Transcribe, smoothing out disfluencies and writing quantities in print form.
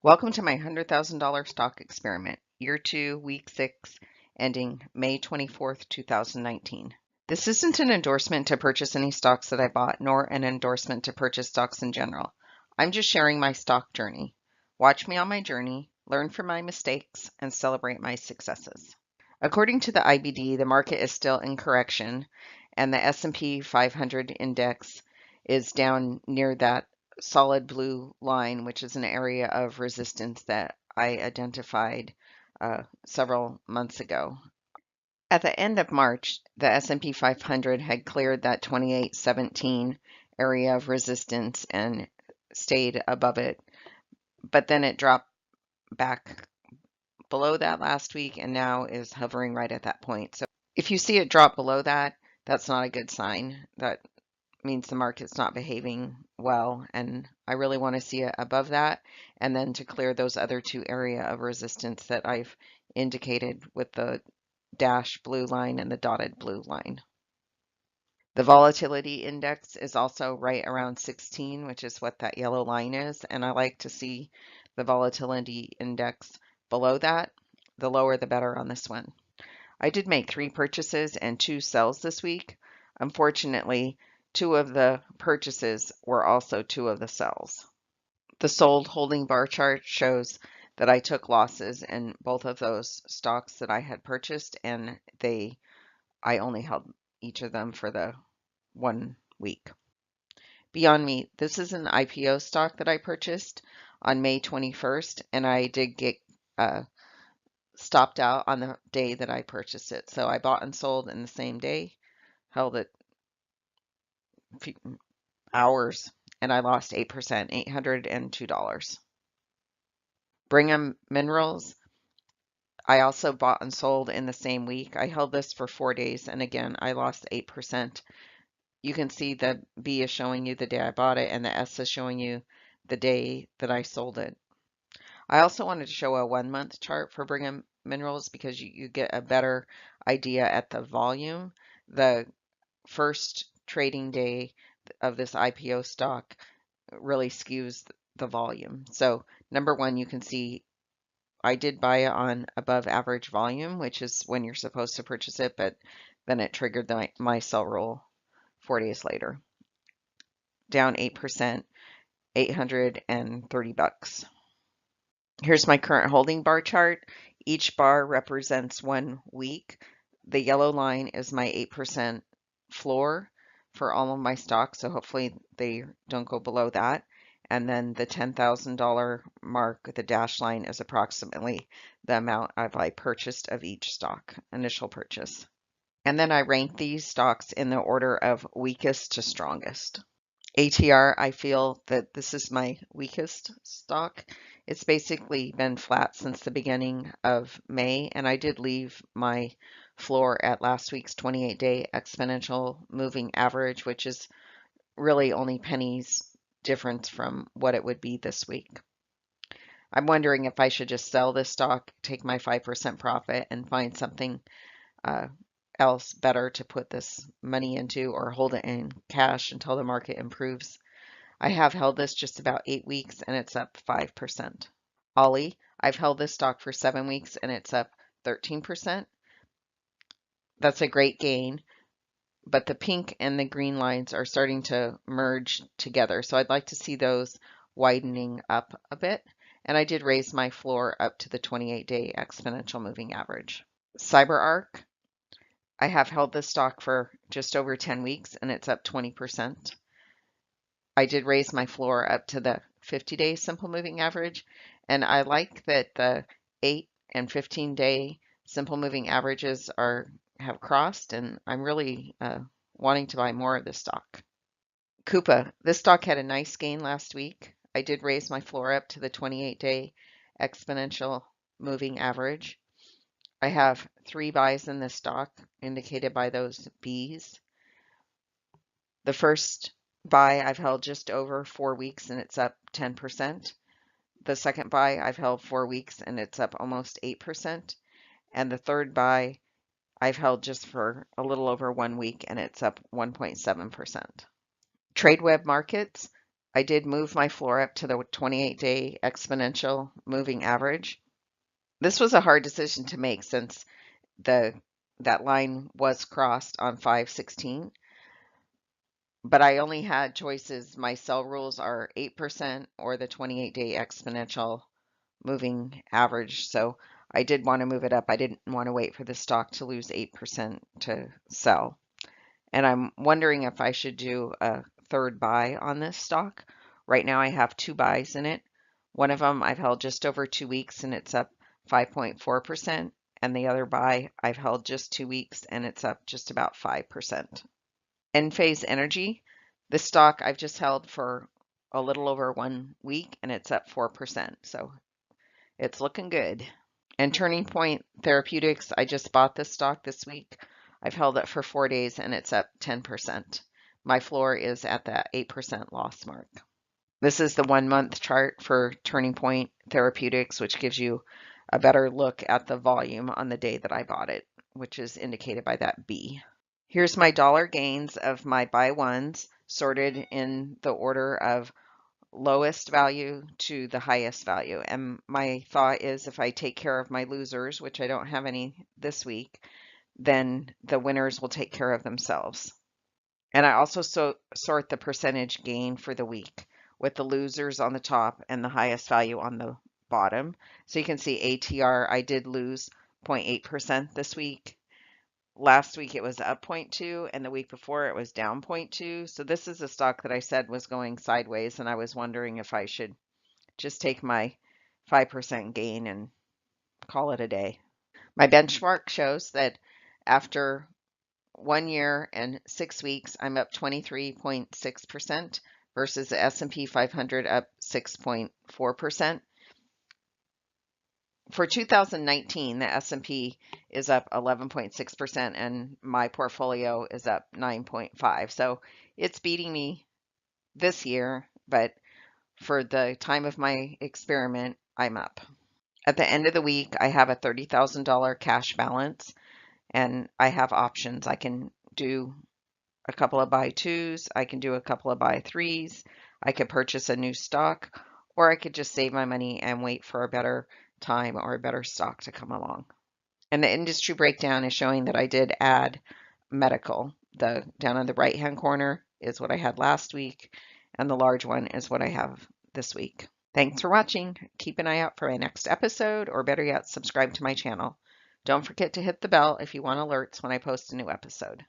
Welcome to my $100,000 stock experiment, year 2, week 6, ending May 24th, 2019. This isn't an endorsement to purchase any stocks that I bought, nor an endorsement to purchase stocks in general. I'm just sharing my stock journey. Watch me on my journey, learn from my mistakes, and celebrate my successes. According to the IBD, the market is still in correction, and the S&P 500 index is down near that solid blue line, which is an area of resistance that I identified several months ago. At the end of March, the S&P 500 had cleared that 2817 area of resistance and stayed above it, but then it dropped back below that last week and now is hovering right at that point. So if you see it drop below that, that's not a good sign. That means the market's not behaving well, and I really want to see it above that, and then to clear those other two area of resistance that I've indicated with the dashed blue line and the dotted blue line. The volatility index is also right around 16, which is what that yellow line is, and I like to see the volatility index below that. The lower the better on this one. I did make 3 purchases and 2 sells this week. Unfortunately, 2 of the purchases were also 2 of the sells. The sold holding bar chart shows that I took losses in both of those stocks that I had purchased, and I only held each of them for the 1 week. Beyond Meat, this is an IPO stock that I purchased on May 21st, and I did get stopped out on the day that I purchased it. So I bought and sold in the same day, held it hours, and I lost 8%, $802. Brigham Minerals, I also bought and sold in the same week. I held this for 4 days, and again, I lost 8%. You can see the B is showing you the day I bought it, and the S is showing you the day that I sold it. I also wanted to show a 1-month chart for Brigham Minerals because you get a better idea at the volume. The first trading day of this IPO stock really skews the volume. So number 1, you can see I did buy it on above average volume, which is when you're supposed to purchase it, but then it triggered my sell rule 4 days later. Down 8%, $830. Here's my current holding bar chart. Each bar represents 1 week. The yellow line is my 8% floor for all of my stocks, so hopefully they don't go below that. And then the $10,000 mark, the dashed line, is approximately the amount I purchased of each stock, initial purchase. And then I rank these stocks in the order of weakest to strongest. ATR, I feel that this is my weakest stock. It's basically been flat since the beginning of May, and I did leave my floor at last week's 28-day exponential moving average, which is really only pennies difference from what it would be this week. I'm wondering if I should just sell this stock, take my 5% profit, and find something else better to put this money into, or hold it in cash until the market improves. I have held this just about 8 weeks and it's up 5%. Ollie, I've held this stock for 7 weeks and it's up 13%. That's a great gain, but the pink and the green lines are starting to merge together. So I'd like to see those widening up a bit. And I did raise my floor up to the 28-day exponential moving average. CyberArk, I have held this stock for just over 10 weeks and it's up 20%. I did raise my floor up to the 50-day simple moving average, and I like that the 8 and 15-day simple moving averages have crossed, and I'm really wanting to buy more of this stock. Coupa, this stock had a nice gain last week. I did raise my floor up to the 28-day exponential moving average. I have 3 buys in this stock, indicated by those Bs. The first buy I've held just over 4 weeks and it's up 10%. The second buy I've held 4 weeks and it's up almost 8%. And the third buy I've held just for a little over 1 week and it's up 1.7%. Tradeweb Markets, I did move my floor up to the 28-day exponential moving average. This was a hard decision to make since the that line was crossed on 5/16, but I only had choices. My sell rules are 8% or the 28-day exponential moving average. So I did want to move it up. I didn't want to wait for the stock to lose 8% to sell. And I'm wondering if I should do a third buy on this stock. Right now I have two buys in it. One of them I've held just over 2 weeks and it's up 5.4%. And the other buy I've held just 2 weeks and it's up just about 5%. Enphase Energy, this stock I've just held for a little over 1 week and it's up 4%. So it's looking good. And Turning Point Therapeutics, I just bought this stock this week. I've held it for 4 days and it's up 10%. My floor is at that 8% loss mark. This is the 1 month chart for Turning Point Therapeutics, which gives you a better look at the volume on the day that I bought it, which is indicated by that B. Here's my dollar gains of my buy ones sorted in the order of lowest value to the highest value. And my thought is if I take care of my losers, which I don't have any this week, then the winners will take care of themselves. And I also sort the percentage gain for the week with the losers on the top and the highest value on the bottom. So you can see ATR, I did lose 0.8% this week. Last week it was up 0.2 and the week before it was down 0.2. So this is a stock that I said was going sideways and I was wondering if I should just take my 5% gain and call it a day. My benchmark shows that after 1 year and 6 weeks, I'm up 23.6% versus the S&P 500 up 6.4%. For 2019, the S&P is up 11.6% and my portfolio is up 9.5. So it's beating me this year, but for the time of my experiment, I'm up. At the end of the week, I have a $30,000 cash balance and I have options. I can do a couple of buy twos, I can do a couple of buy threes, I could purchase a new stock, or I could just save my money and wait for a better time or a better stock to come along. And the industry breakdown is showing that I did add medical. The down in the right hand corner is what I had last week, and the large one is what I have this week. Thanks for watching. Keep an eye out for my next episode, or better yet, subscribe to my channel. Don't forget to hit the bell if you want alerts when I post a new episode.